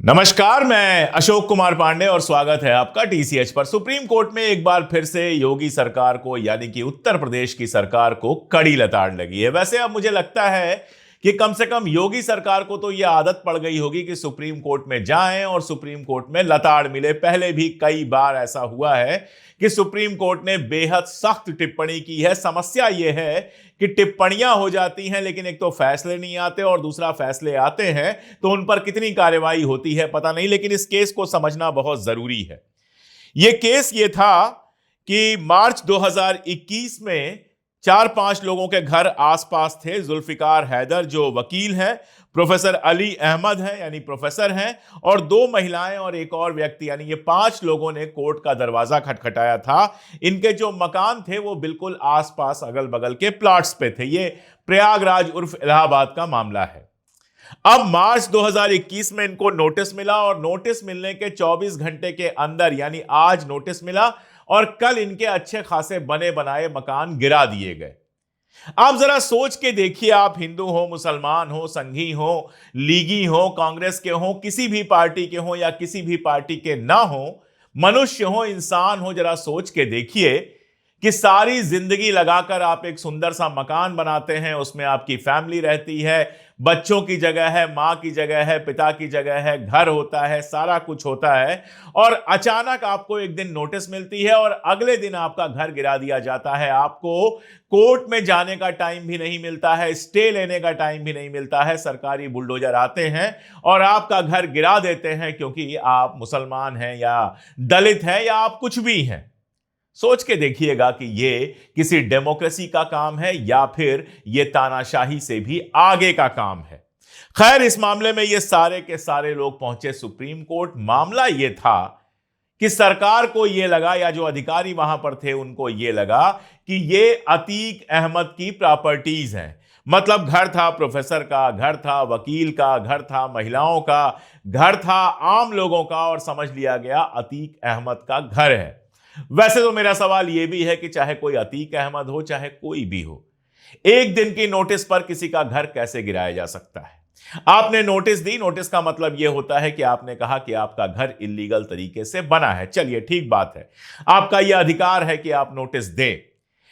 नमस्कार, मैं अशोक कुमार पांडे और स्वागत है आपका टीसीएच पर। सुप्रीम कोर्ट में एक बार फिर से योगी सरकार को यानी कि उत्तर प्रदेश की सरकार को कड़ी लताड़ लगी है। वैसे अब मुझे लगता है कि कम से कम योगी सरकार को तो यह आदत पड़ गई होगी कि सुप्रीम कोर्ट में जाएं और सुप्रीम कोर्ट में लताड़ मिले। पहले भी कई बार ऐसा हुआ है कि सुप्रीम कोर्ट ने बेहद सख्त टिप्पणी की है। समस्या यह है कि टिप्पणियां हो जाती हैं लेकिन एक तो फैसले नहीं आते और दूसरा फैसले आते हैं तो उन पर कितनी कार्रवाई होती है पता नहीं। लेकिन इस केस को समझना बहुत जरूरी है। यह केस ये था कि मार्च 2021 में 4-5 लोगों के घर आसपास थे। जुल्फिकार हैदर जो वकील हैं, प्रोफेसर अली अहमद हैं यानी प्रोफेसर हैं, और 2 महिलाएं और एक और व्यक्ति, यानी ये 5 लोगों ने कोर्ट का दरवाजा खटखटाया था। इनके जो मकान थे वो बिल्कुल आसपास अगल बगल के प्लॉट्स पे थे। ये प्रयागराज उर्फ इलाहाबाद का मामला है। अब मार्च 2021 में इनको नोटिस मिला और नोटिस मिलने के 24 घंटे के अंदर यानी आज नोटिस मिला और कल इनके अच्छे खासे बने बनाए मकान गिरा दिए गए। आप जरा सोच के देखिए, आप हिंदू हो, मुसलमान हो, संघी हो, लीगी हो, कांग्रेस के हो, किसी भी पार्टी के हो या किसी भी पार्टी के ना हो, मनुष्य हो, इंसान हो, जरा सोच के देखिए कि सारी जिंदगी लगाकर आप एक सुंदर सा मकान बनाते हैं, उसमें आपकी फैमिली रहती है, बच्चों की जगह है, मां की जगह है, पिता की जगह है, घर होता है, सारा कुछ होता है, और अचानक आपको एक दिन नोटिस मिलती है और अगले दिन आपका घर गिरा दिया जाता है। आपको कोर्ट में जाने का टाइम भी नहीं मिलता है, स्टे लेने का टाइम भी नहीं मिलता है। सरकारी बुलडोजर आते हैं और आपका घर गिरा देते हैं क्योंकि आप मुसलमान हैं या दलित हैं या आप कुछ भी हैं। सोच के देखिएगा कि यह किसी डेमोक्रेसी का काम है या फिर यह तानाशाही से भी आगे का काम है। खैर, इस मामले में ये सारे के सारे लोग पहुंचे सुप्रीम कोर्ट। मामला यह था कि सरकार को यह लगा या जो अधिकारी वहां पर थे उनको यह लगा कि ये अतीक अहमद की प्रॉपर्टीज हैं। मतलब घर था प्रोफेसर का, घर था वकील का, घर था महिलाओं का, घर था आम लोगों का, और समझ लिया गया अतीक अहमद का घर है। वैसे तो मेरा सवाल यह भी है कि चाहे कोई अतीक अहमद हो, चाहे कोई भी हो, एक दिन की नोटिस पर किसी का घर कैसे गिराया जा सकता है? आपने नोटिस दी, नोटिस का मतलब यह होता है कि आपने कहा कि आपका घर इल्लीगल तरीके से बना है। चलिए, ठीक बात है, आपका यह अधिकार है कि आप नोटिस दें।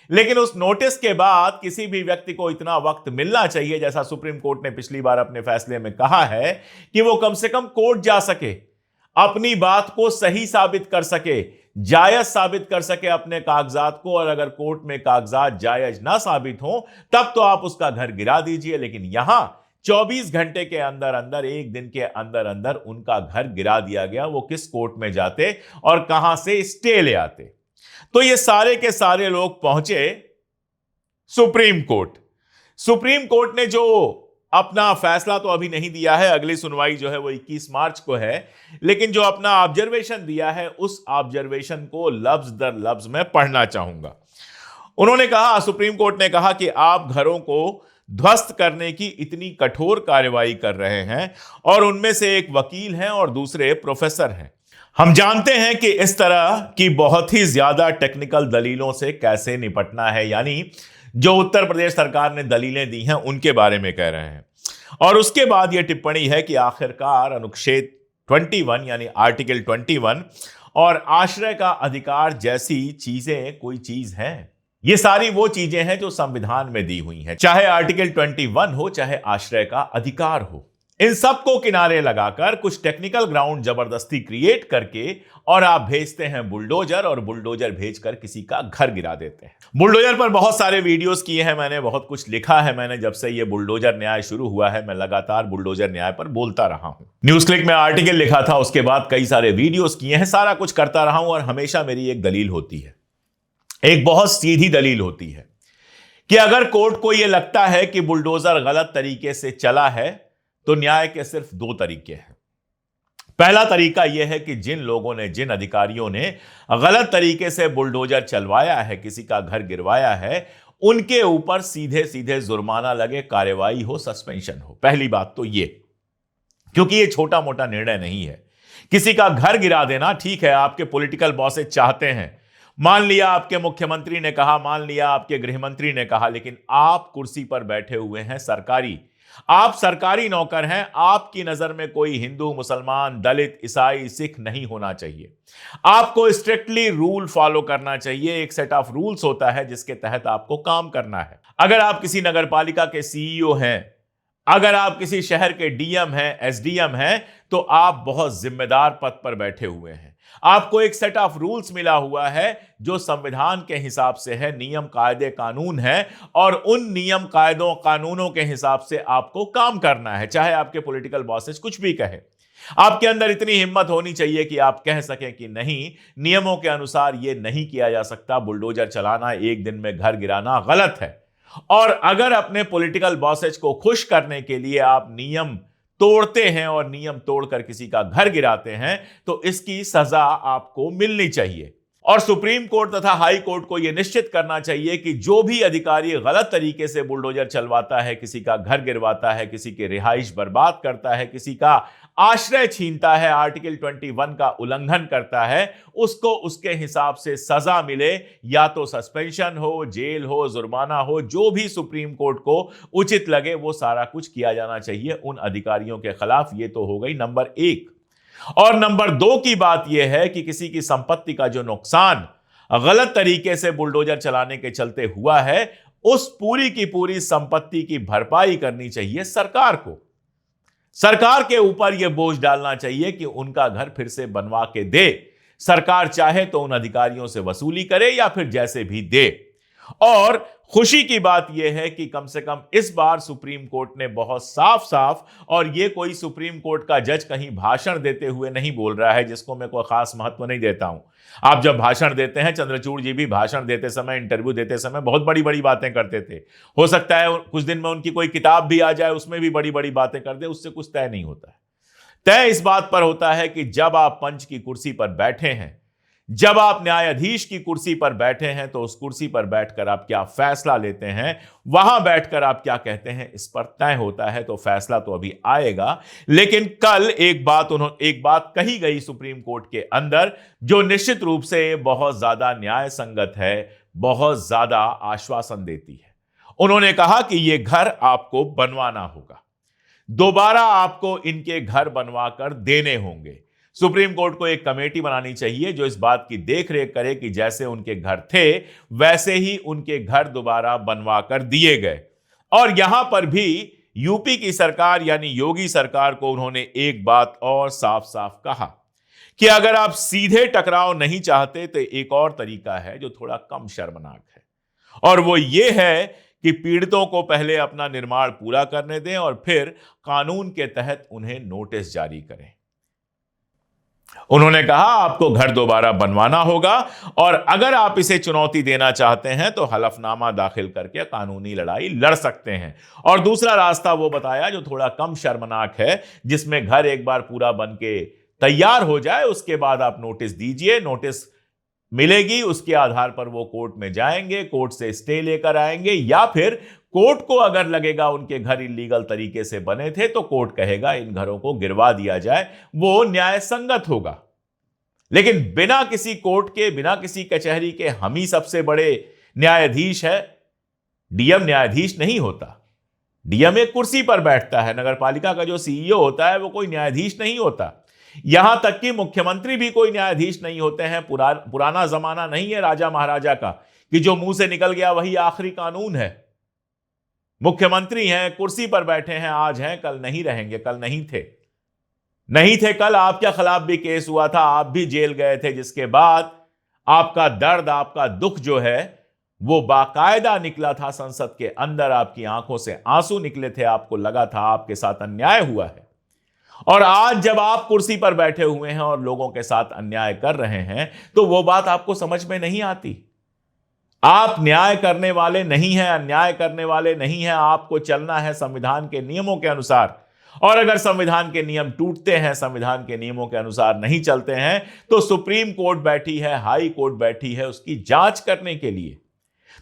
लेकिन उस नोटिस के बाद किसी भी व्यक्ति को इतना वक्त मिलना चाहिए, जैसा सुप्रीम कोर्ट ने पिछली बार अपने फैसले में कहा है, कि वो कम से कम कोर्ट जा सके, अपनी बात को सही साबित कर सके, जायज साबित कर सके अपने कागजात को। और अगर कोर्ट में कागजात जायज ना साबित हो तब तो आप उसका घर गिरा दीजिए। लेकिन यहां 24 घंटे के अंदर अंदर, एक दिन के अंदर अंदर उनका घर गिरा दिया गया। वो किस कोर्ट में जाते और कहां से स्टे ले आते? तो ये सारे के सारे लोग पहुंचे सुप्रीम कोर्ट। सुप्रीम कोर्ट ने जो अपना फैसला तो अभी नहीं दिया है, अगली सुनवाई जो है वो 21 मार्च को है, लेकिन जो अपना ऑब्जर्वेशन दिया है उस ऑब्जर्वेशन को लफ्ज दर लफ्ज में पढ़ना चाहूंगा। उन्होंने कहा, सुप्रीम कोर्ट ने कहा कि आप घरों को ध्वस्त करने की इतनी कठोर कार्रवाई कर रहे हैं और उनमें से एक वकील हैं और दूसरे प्रोफेसर हैं। हम जानते हैं कि इस तरह की बहुत ही ज्यादा टेक्निकल दलीलों से कैसे निपटना है, यानी जो उत्तर प्रदेश सरकार ने दलीलें दी हैं उनके बारे में कह रहे हैं। और उसके बाद यह टिप्पणी है कि आखिरकार अनुच्छेद 21 यानी आर्टिकल 21 और आश्रय का अधिकार जैसी चीजें कोई चीज हैं। ये सारी वो चीजें हैं जो संविधान में दी हुई हैं, चाहे आर्टिकल 21 हो, चाहे आश्रय का अधिकार हो। इन सबको किनारे लगाकर कुछ टेक्निकल ग्राउंड जबरदस्ती क्रिएट करके और आप भेजते हैं बुलडोजर, और बुलडोजर भेजकर किसी का घर गिरा देते हैं। बुलडोजर पर बहुत सारे वीडियोस किए हैं मैंने, बहुत कुछ लिखा है मैंने। जब से ये बुलडोजर न्याय शुरू हुआ है मैं लगातार बुलडोजर न्याय पर बोलता रहा हूं। न्यूज क्लिक में आर्टिकल लिखा था, उसके बाद कई सारे वीडियोस किए हैं, सारा कुछ करता रहा हूं। और हमेशा मेरी एक दलील होती है, एक बहुत सीधी दलील होती है कि अगर कोर्ट को यह लगता है कि बुलडोजर गलत तरीके से चला है तो न्याय के सिर्फ 2 तरीके हैं। पहला तरीका यह है कि जिन लोगों ने, जिन अधिकारियों ने गलत तरीके से बुलडोजर चलवाया है, किसी का घर गिरवाया है, उनके ऊपर सीधे सीधे जुर्माना लगे, कार्रवाई हो, सस्पेंशन हो। पहली बात तो यह, क्योंकि यह छोटा मोटा निर्णय नहीं है। किसी का घर गिरा देना, ठीक है, आपके पॉलिटिकल बॉसेस चाहते हैं, मान लिया आपके मुख्यमंत्री ने कहा, मान लिया आपके गृह मंत्री ने कहा, लेकिन आप कुर्सी पर बैठे हुए हैं सरकारी, आप सरकारी नौकर हैं, आपकी नजर में कोई हिंदू, मुसलमान, दलित, ईसाई, सिख नहीं होना चाहिए। आपको स्ट्रिक्टली रूल फॉलो करना चाहिए। एक सेट ऑफ रूल्स होता है जिसके तहत आपको काम करना है। अगर आप किसी नगरपालिका के सीईओ हैं, अगर आप किसी शहर के डीएम हैं, एसडीएम हैं, तो आप बहुत जिम्मेदार पद पर बैठे हुए हैं। आपको एक सेट ऑफ रूल्स मिला हुआ है जो संविधान के हिसाब से है, नियम कायदे कानून है, और उन नियम कायदों कानूनों के हिसाब से आपको काम करना है, चाहे आपके पॉलिटिकल बॉसेस कुछ भी कहे। आपके अंदर इतनी हिम्मत होनी चाहिए कि आप कह सकें कि नहीं, नियमों के अनुसार यह नहीं किया जा सकता, बुलडोजर चलाना, एक दिन में घर गिराना गलत है। और अगर अपने पॉलिटिकल बॉसेज को खुश करने के लिए आप नियम तोड़ते हैं और नियम तोड़कर किसी का घर गिराते हैं, तो इसकी सजा आपको मिलनी चाहिए। और सुप्रीम कोर्ट तथा हाई कोर्ट को यह निश्चित करना चाहिए कि जो भी अधिकारी गलत तरीके से बुलडोजर चलवाता है, किसी का घर गिरवाता है, किसी की रिहाइश बर्बाद करता है, किसी का आश्रय छीनता है, आर्टिकल 21 का उल्लंघन करता है, उसको उसके हिसाब से सजा मिले, या तो सस्पेंशन हो, जेल हो, जुर्माना हो, जो भी सुप्रीम कोर्ट को उचित लगे वो सारा कुछ किया जाना चाहिए उन अधिकारियों के खिलाफ। ये तो हो गई नंबर 1। और नंबर 2 की बात यह है कि किसी की संपत्ति का जो नुकसान गलत तरीके से बुलडोजर चलाने के चलते हुआ है, उस पूरी की पूरी संपत्ति की भरपाई करनी चाहिए सरकार को। सरकार के ऊपर यह बोझ डालना चाहिए कि उनका घर फिर से बनवा के दे। सरकार चाहे तो उन अधिकारियों से वसूली करे या फिर जैसे भी दे। और खुशी की बात यह है कि कम से कम इस बार सुप्रीम कोर्ट ने बहुत साफ साफ, और यह कोई सुप्रीम कोर्ट का जज कहीं भाषण देते हुए नहीं बोल रहा है, जिसको मैं कोई खास महत्व नहीं देता हूं। आप जब भाषण देते हैं, चंद्रचूड़ जी भी भाषण देते समय, इंटरव्यू देते समय बहुत बड़ी बड़ी बातें करते थे। हो सकता है कुछ दिन में उनकी कोई किताब भी आ जाए, उसमें भी बड़ी बड़ी बातें कर दे, उससे कुछ तय नहीं होता है। तय इस बात पर होता है कि जब आप पंच की कुर्सी पर बैठे हैं, जब आप न्यायाधीश की कुर्सी पर बैठे हैं, तो उस कुर्सी पर बैठकर आप क्या फैसला लेते हैं, वहां बैठकर आप क्या कहते हैं, इस पर तय होता है। तो फैसला तो अभी आएगा, लेकिन कल एक बात कही गई सुप्रीम कोर्ट के अंदर जो निश्चित रूप से बहुत ज्यादा न्याय संगत है, बहुत ज्यादा आश्वासन देती है। उन्होंने कहा कि यह घर आपको बनवाना होगा, दोबारा आपको इनके घर बनवाकर देने होंगे। सुप्रीम कोर्ट को एक कमेटी बनानी चाहिए जो इस बात की देखरेख करे कि जैसे उनके घर थे वैसे ही उनके घर दोबारा बनवा कर दिए गए। और यहां पर भी यूपी की सरकार यानी योगी सरकार को उन्होंने एक बात और साफ साफ कहा कि अगर आप सीधे टकराव नहीं चाहते तो एक और तरीका है जो थोड़ा कम शर्मनाक है, और वो ये है कि पीड़ितों को पहले अपना निर्माण पूरा करने दें और फिर कानून के तहत उन्हें नोटिस जारी करें। उन्होंने कहा आपको घर दोबारा बनवाना होगा, और अगर आप इसे चुनौती देना चाहते हैं तो हलफनामा दाखिल करके कानूनी लड़ाई लड़ सकते हैं। और दूसरा रास्ता वो बताया जो थोड़ा कम शर्मनाक है, जिसमें घर एक बार पूरा बन के तैयार हो जाए, उसके बाद आप नोटिस दीजिए, नोटिस मिलेगी, उसके आधार पर वो कोर्ट में जाएंगे, कोर्ट से स्टे लेकर आएंगे, या फिर कोर्ट को अगर लगेगा उनके घर इलीगल तरीके से बने थे तो कोर्ट कहेगा इन घरों को गिरवा दिया जाए, वो न्याय संगत होगा। लेकिन बिना किसी कोर्ट के, बिना किसी कचहरी के हम ही सबसे बड़े न्यायाधीश है। डीएम न्यायाधीश नहीं होता, डीएम एक कुर्सी पर बैठता है। नगरपालिका का जो सीईओ होता है वो कोई न्यायाधीश नहीं होता। यहां तक कि मुख्यमंत्री भी कोई न्यायाधीश नहीं होते हैं। पुराना जमाना नहीं है राजा महाराजा का कि जो मुंह से निकल गया वही आखिरी कानून है। मुख्यमंत्री हैं, कुर्सी पर बैठे हैं, आज हैं कल नहीं रहेंगे, कल नहीं थे कल आपके खिलाफ भी केस हुआ था, आप भी जेल गए थे, जिसके बाद आपका दर्द, आपका दुख जो है वो बाकायदा निकला था संसद के अंदर, आपकी आंखों से आंसू निकले थे, आपको लगा था आपके साथ अन्याय हुआ है। और आज जब आप कुर्सी पर बैठे हुए हैं और लोगों के साथ अन्याय कर रहे हैं तो वो बात आपको समझ में नहीं आती। आप न्याय करने वाले नहीं हैं, अन्याय करने वाले नहीं हैं, आपको चलना है संविधान के नियमों के अनुसार। और अगर संविधान के नियम टूटते हैं, संविधान के नियमों के अनुसार नहीं चलते हैं, तो सुप्रीम कोर्ट बैठी है, हाई कोर्ट बैठी है उसकी जांच करने के लिए।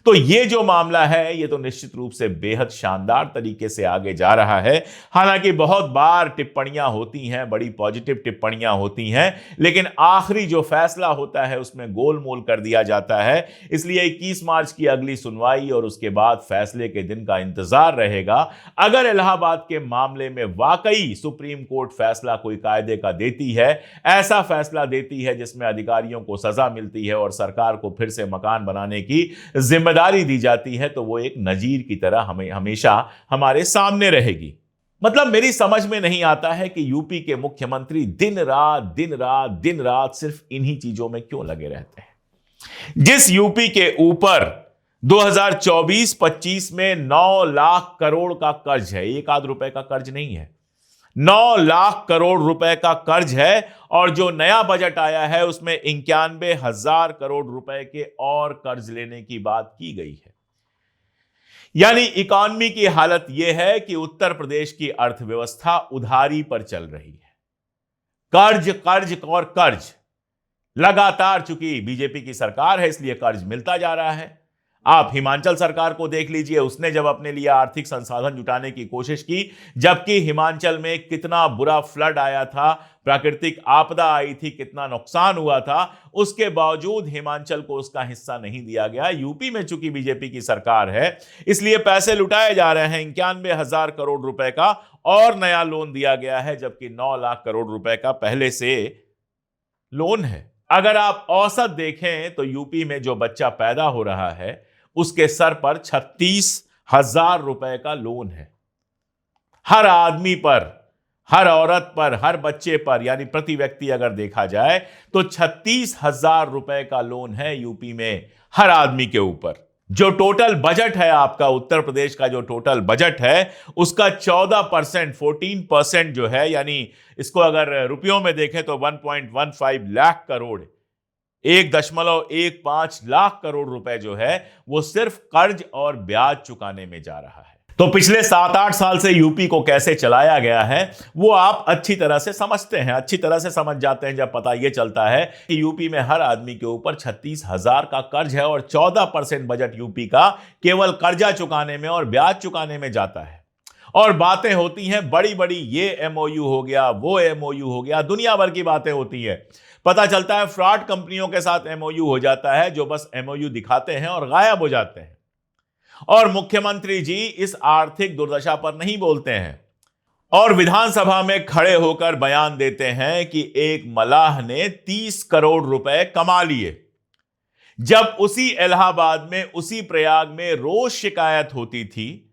तो ये जो मामला है ये तो निश्चित रूप से बेहद शानदार तरीके से आगे जा रहा है। हालांकि बहुत बार टिप्पणियां होती हैं, बड़ी पॉजिटिव टिप्पणियां होती हैं, लेकिन आखिरी जो फैसला होता है उसमें गोलमोल कर दिया जाता है। इसलिए 21 मार्च की अगली सुनवाई और उसके बाद फैसले के दिन का इंतजार रहेगा। अगर इलाहाबाद के मामले में वाकई सुप्रीम कोर्ट फैसला कोई कायदे का देती है, ऐसा फैसला देती है जिसमें अधिकारियों को सजा मिलती है और सरकार को फिर से मकान बनाने की जिम्मेदारी दी जाती है, तो वो एक नजीर की तरह हमें हमेशा हमारे सामने रहेगी। मतलब मेरी समझ में नहीं आता है कि यूपी के मुख्यमंत्री दिन रात दिन रात दिन रात सिर्फ इन्हीं चीजों में क्यों लगे रहते हैं। जिस यूपी के ऊपर 2024-25 में 9 लाख करोड़ का कर्ज है, एक आध रुपए का कर्ज नहीं है, 9 लाख करोड़ रुपए का कर्ज है, और जो नया बजट आया है उसमें 91,000 करोड़ रुपए के और कर्ज लेने की बात की गई है। यानी इकॉनमी की हालत यह है कि उत्तर प्रदेश की अर्थव्यवस्था उधारी पर चल रही है। कर्ज कर्ज और कर्ज लगातार, चूंकि बीजेपी की सरकार है इसलिए कर्ज मिलता जा रहा है। आप हिमाचल सरकार को देख लीजिए, उसने जब अपने लिए आर्थिक संसाधन जुटाने की कोशिश की, जबकि हिमाचल में कितना बुरा फ्लड आया था, प्राकृतिक आपदा आई थी, कितना नुकसान हुआ था, उसके बावजूद हिमाचल को उसका हिस्सा नहीं दिया गया। यूपी में चूंकि बीजेपी की सरकार है इसलिए पैसे लुटाए जा रहे हैं। 91,000 करोड़ रुपए का और नया लोन दिया गया है, जबकि 9 लाख करोड़ रुपए का पहले से लोन है। अगर आप औसत देखें तो यूपी में जो बच्चा पैदा हो रहा है उसके सर पर 36,000 रुपए का लोन है। हर आदमी पर, हर औरत पर, हर बच्चे पर, यानी प्रति व्यक्ति अगर देखा जाए तो 36,000 रुपए का लोन है यूपी में हर आदमी के ऊपर। जो टोटल बजट है आपका, उत्तर प्रदेश का जो टोटल बजट है उसका 14%, 14% जो है, यानी इसको अगर रुपयों में देखें तो 1.15 लाख करोड़, 1.15 लाख करोड़ रुपए जो है वो सिर्फ कर्ज और ब्याज चुकाने में जा रहा है। तो पिछले 7-8 साल से यूपी को कैसे चलाया गया है वो आप अच्छी तरह से समझते हैं, अच्छी तरह से समझ जाते हैं जब पता यह चलता है कि यूपी में हर आदमी के ऊपर 36,000 का कर्ज है और 14% बजट यूपी का केवल कर्जा चुकाने में और ब्याज चुकाने में जाता है। और बातें होती हैं बड़ी बड़ी, ये एमओयू हो गया, वो एमओयू हो गया, दुनिया भर की बातें होती है। पता चलता है फ्रॉड कंपनियों के साथ एमओयू हो जाता है, जो बस एमओयू दिखाते हैं और गायब हो जाते हैं। और मुख्यमंत्री जी इस आर्थिक दुर्दशा पर नहीं बोलते हैं और विधानसभा में खड़े होकर बयान देते हैं कि एक मलाह ने 30 करोड़ रुपए कमा लिए, जब उसी इलाहाबाद में, उसी प्रयाग में रोज शिकायत होती थी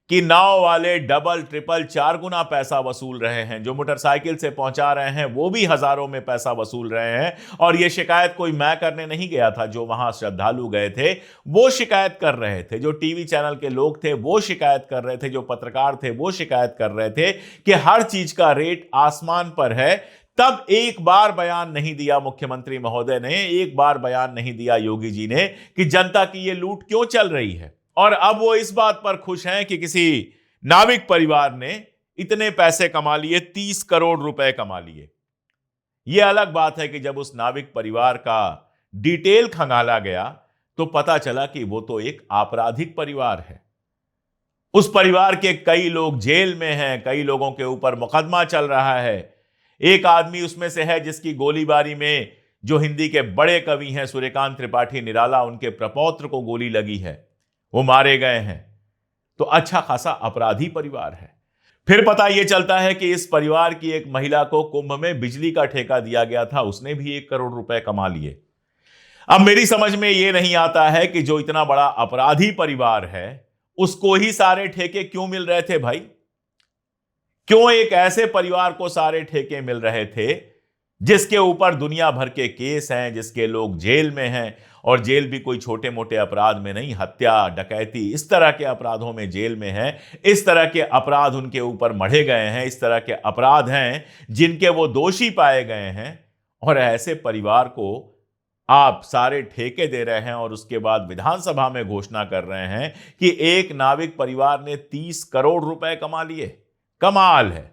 कि नाव वाले डबल ट्रिपल 4 गुना पैसा वसूल रहे हैं, जो मोटरसाइकिल से पहुंचा रहे हैं वो भी हजारों में पैसा वसूल रहे हैं। और ये शिकायत कोई मैं करने नहीं गया था, जो वहां श्रद्धालु गए थे वो शिकायत कर रहे थे, जो टीवी चैनल के लोग थे वो शिकायत कर रहे थे, जो पत्रकार थे वो शिकायत कर रहे थे कि हर चीज का रेट आसमान पर है। तब एक बार बयान नहीं दिया मुख्यमंत्री महोदय ने, एक बार बयान नहीं दिया योगी जी ने कि जनता की ये लूट क्यों चल रही है। और अब वो इस बात पर खुश हैं कि किसी नाविक परिवार ने इतने पैसे कमा लिए, 30 करोड़ रुपए कमा लिए। यह अलग बात है कि जब उस नाविक परिवार का डिटेल खंगाला गया तो पता चला कि वो तो एक आपराधिक परिवार है। उस परिवार के कई लोग जेल में हैं, कई लोगों के ऊपर मुकदमा चल रहा है। एक आदमी उसमें से है जिसकी गोलीबारी में, जो हिंदी के बड़े कवि हैं सूर्यकांत त्रिपाठी निराला, उनके प्रपौत्र को गोली लगी है, वो मारे गए हैं। तो अच्छा खासा अपराधी परिवार है। फिर पता यह चलता है कि इस परिवार की एक महिला को कुंभ में बिजली का ठेका दिया गया था, उसने भी 1 करोड़ रुपए कमा लिए। अब मेरी समझ में यह नहीं आता है कि जो इतना बड़ा अपराधी परिवार है उसको ही सारे ठेके क्यों मिल रहे थे भाई? क्यों एक ऐसे परिवार को सारे ठेके मिल रहे थे जिसके ऊपर दुनिया भर के केस हैं, जिसके लोग जेल में हैं, और जेल भी कोई छोटे मोटे अपराध में नहीं, हत्या, डकैती, इस तरह के अपराधों में जेल में हैं। इस तरह के अपराध उनके ऊपर मढ़े गए हैं, इस तरह के अपराध हैं जिनके वो दोषी पाए गए हैं। और ऐसे परिवार को आप सारे ठेके दे रहे हैं और उसके बाद विधानसभा में घोषणा कर रहे हैं कि एक नाविक परिवार ने 30 करोड़ रुपए कमा लिए। कमाल है।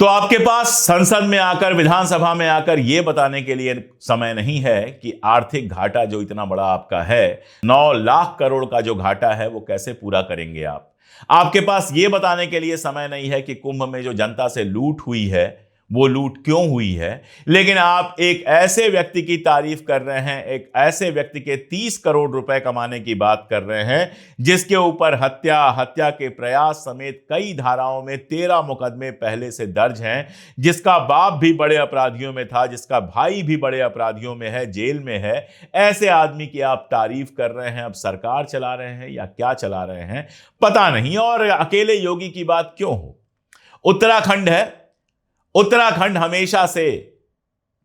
तो आपके पास संसद में आकर, विधानसभा में आकर यह बताने के लिए समय नहीं है कि आर्थिक घाटा जो इतना बड़ा आपका है, 9 लाख करोड़ का जो घाटा है, वो कैसे पूरा करेंगे आप। आपके पास यह बताने के लिए समय नहीं है कि कुंभ में जो जनता से लूट हुई है वो लूट क्यों हुई है। लेकिन आप एक ऐसे व्यक्ति की तारीफ कर रहे हैं, एक ऐसे व्यक्ति के 30 करोड़ रुपए कमाने की बात कर रहे हैं, जिसके ऊपर हत्या के प्रयास समेत कई धाराओं में 13 मुकदमे पहले से दर्ज हैं, जिसका बाप भी बड़े अपराधियों में था, जिसका भाई भी बड़े अपराधियों में है, जेल में है। ऐसे आदमी की आप तारीफ कर रहे हैं। अब सरकार चला रहे हैं या क्या चला रहे हैं पता नहीं। और अकेले योगी की बात क्यों हो। उत्तराखंड है, उत्तराखंड हमेशा से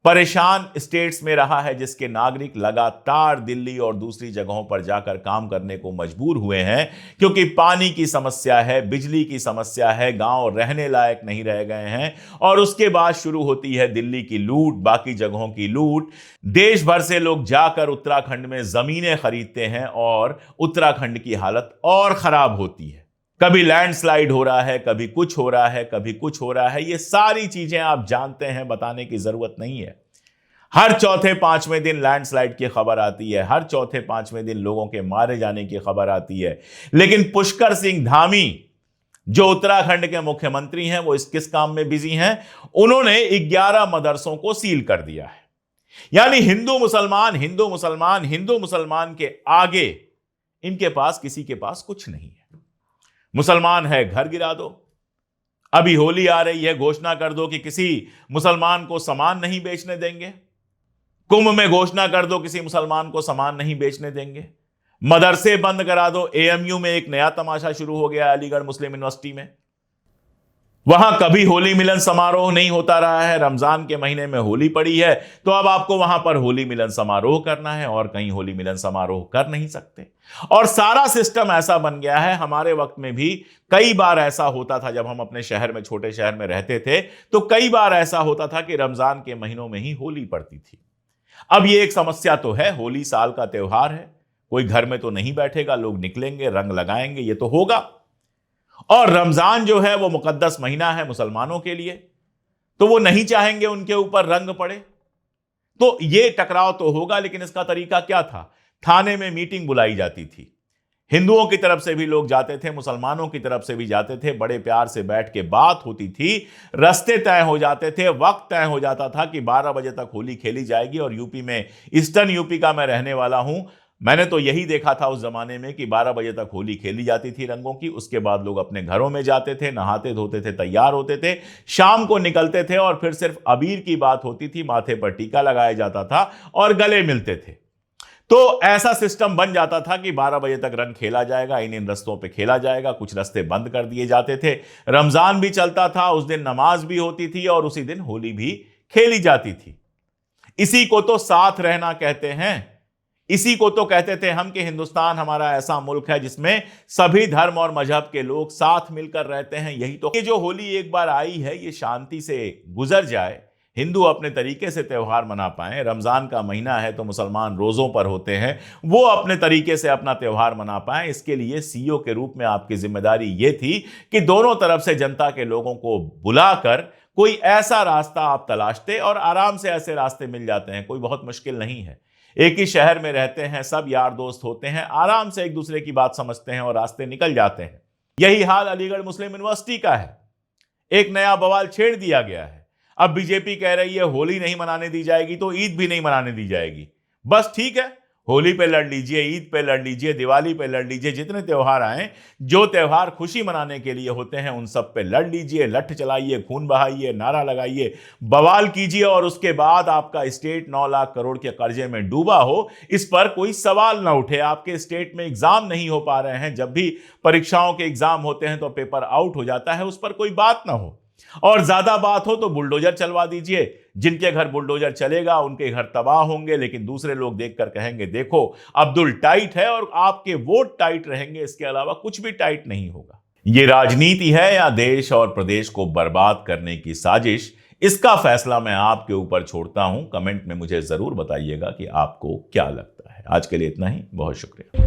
परेशान स्टेट्स में रहा है, जिसके नागरिक लगातार दिल्ली और दूसरी जगहों पर जाकर काम करने को मजबूर हुए हैं, क्योंकि पानी की समस्या है, बिजली की समस्या है, गांव रहने लायक नहीं रह गए हैं। और उसके बाद शुरू होती है दिल्ली की लूट, बाकी जगहों की लूट। देश भर से लोग जाकर उत्तराखंड में जमीनें खरीदते हैं और उत्तराखंड की हालत और खराब होती है। कभी लैंडस्लाइड हो रहा है, कभी कुछ हो रहा है, कभी कुछ हो रहा है। ये सारी चीजें आप जानते हैं, बताने की जरूरत नहीं है। हर चौथे पांचवें दिन लैंडस्लाइड की खबर आती है, हर चौथे पांचवें दिन लोगों के मारे जाने की खबर आती है। लेकिन पुष्कर सिंह धामी जो उत्तराखंड के मुख्यमंत्री हैं, वो किस काम में बिजी हैं। उन्होंने 11 मदरसों को सील कर दिया है। यानी हिंदू मुसलमान, हिंदू मुसलमान, हिंदू मुसलमान के आगे इनके पास किसी के पास कुछ नहीं है। मुसलमान है घर गिरा दो। अभी होली आ रही है, घोषणा कर दो कि किसी मुसलमान को सामान नहीं बेचने देंगे। कुंभ में घोषणा कर दो किसी मुसलमान को सामान नहीं बेचने देंगे। मदरसे बंद करा दो। एएमयू में एक नया तमाशा शुरू हो गया, अलीगढ़ मुस्लिम यूनिवर्सिटी में। वहां कभी होली मिलन समारोह नहीं होता रहा है। रमजान के महीने में होली पड़ी है तो अब आपको वहां पर होली मिलन समारोह करना है, और कहीं होली मिलन समारोह कर नहीं सकते। और सारा सिस्टम ऐसा बन गया है। हमारे वक्त में भी कई बार ऐसा होता था, जब हम अपने शहर में, छोटे शहर में रहते थे, तो कई बार ऐसा होता था कि रमजान के महीनों में ही होली पड़ती थी। अब ये एक समस्या तो है, होली साल का त्योहार है, कोई घर में तो नहीं बैठेगा, लोग निकलेंगे, रंग लगाएंगे, ये तो होगा। और रमजान जो है वो मुकद्दस महीना है मुसलमानों के लिए, तो वो नहीं चाहेंगे उनके ऊपर रंग पड़े। तो ये टकराव तो होगा। लेकिन इसका तरीका क्या था। थाने में मीटिंग बुलाई जाती थी, हिंदुओं की तरफ से भी लोग जाते थे, मुसलमानों की तरफ से भी जाते थे, बड़े प्यार से बैठ के बात होती थी, रास्ते तय हो जाते थे, वक्त तय हो जाता था कि 12 बजे तक होली खेली जाएगी। और यूपी में, ईस्टर्न यूपी का मैं रहने वाला हूं, मैंने तो यही देखा था उस जमाने में कि 12 बजे तक होली खेली जाती थी रंगों की। उसके बाद लोग अपने घरों में जाते थे, नहाते धोते थे, तैयार होते थे, शाम को निकलते थे, और फिर सिर्फ अबीर की बात होती थी, माथे पर टीका लगाया जाता था और गले मिलते थे। तो ऐसा सिस्टम बन जाता था कि 12 बजे तक रंग खेला जाएगा, इन रस्तों पे खेला जाएगा। कुछ रास्ते बंद कर दिए जाते थे। रमजान भी चलता था, उस दिन नमाज भी होती थी और उसी दिन होली भी खेली जाती थी। इसी को तो साथ रहना कहते हैं। इसी को तो कहते थे हम कि हिंदुस्तान हमारा ऐसा मुल्क है जिसमें सभी धर्म और मजहब के लोग साथ मिलकर रहते हैं। यही तो, ये जो होली एक बार आई है, ये शांति से गुजर जाए, हिंदू अपने तरीके से त्यौहार मना पाएं। रमजान का महीना है तो मुसलमान रोजों पर होते हैं, वो अपने तरीके से अपना त्यौहार मना पाएं। इसके लिए सीईओ के रूप में आपकी जिम्मेदारी ये थी कि दोनों तरफ से जनता के लोगों को बुलाकर कोई ऐसा रास्ता आप तलाशते, और आराम से ऐसे रास्ते मिल जाते हैं, कोई बहुत मुश्किल नहीं है। एक ही शहर में रहते हैं, सब यार दोस्त होते हैं, आराम से एक दूसरे की बात समझते हैं और रास्ते निकल जाते हैं। यही हाल अलीगढ़ मुस्लिम यूनिवर्सिटी का है। एक नया बवाल छेड़ दिया गया है। अब बीजेपी कह रही है होली नहीं मनाने दी जाएगी तो ईद भी नहीं मनाने दी जाएगी। बस ठीक है, होली पे लड़ लीजिए, ईद पे लड़ लीजिए, दिवाली पे लड़ लीजिए, जितने त्यौहार आए, जो त्यौहार खुशी मनाने के लिए होते हैं उन सब पे लड़ लीजिए, लठ चलाइए, खून बहाइए, नारा लगाइए, बवाल कीजिए। और उसके बाद आपका स्टेट 9 लाख करोड़ के कर्जे में डूबा हो, इस पर कोई सवाल ना उठे। आपके स्टेट में एग्जाम नहीं हो पा रहे हैं, जब भी परीक्षाओं के एग्जाम होते हैं तो पेपर आउट हो जाता है, उस पर कोई बात ना हो। और ज्यादा बात हो तो बुलडोजर चलवा दीजिए। जिनके घर बुलडोजर चलेगा उनके घर तबाह होंगे, लेकिन दूसरे लोग देखकर कहेंगे देखो अब्दुल टाइट है, और आपके वोट टाइट रहेंगे, इसके अलावा कुछ भी टाइट नहीं होगा। ये राजनीति है या देश और प्रदेश को बर्बाद करने की साजिश, इसका फैसला मैं आपके ऊपर छोड़ता हूं। कमेंट में मुझे जरूर बताइएगा कि आपको क्या लगता है। आज के लिए इतना ही, बहुत शुक्रिया।